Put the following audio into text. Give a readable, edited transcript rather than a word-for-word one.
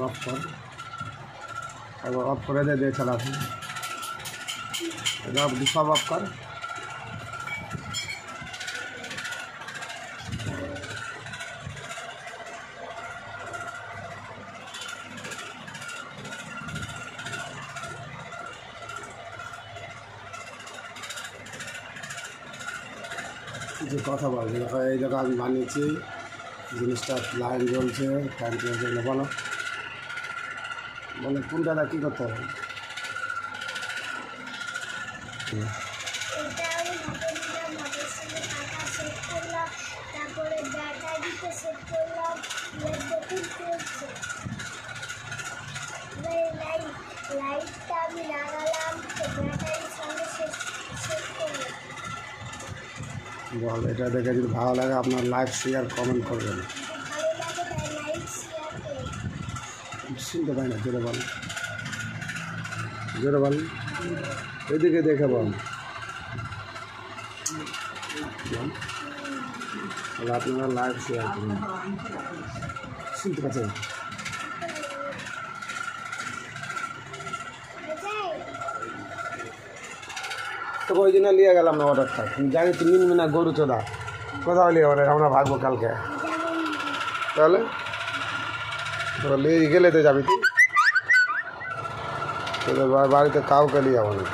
Of কর, একবার of করে দিয়ে চালাবি, সব অফ কর। কিছু কথা বলছে, এই জায়গা আমি বানিয়েছি, জিনিসটা লাইন জ্বলছে, ফ্যান চলছে, বলো বলো কোন দাদা কী করতে হবে? লাইটটা আমি লাগালাম, ব্যাটারির সঙ্গে বল, এটা দেখে যদি ভালো লাগে আপনার লাইক শেয়ার কমেন্ট করবেন। শুনতে পাই না, জোরে বল, জোরে বল, এদিকে দেখে বল। তাহলে আপনারা লাইক শেয়ার করুন। শুনতে পাচ্ছেন? তো ওই জন্য নিয়ে গেলাম না অর্ডারটা, জানি তো মিনবে না গরু চোদা, কোথাও নিয়ে অর্ডার, আমরা ভাগবো কালকে। তাহলে নিয়ে গেলে তো যাবি তুই, তোদের বাড়িতে কাউকে নিয়ে যাবো না।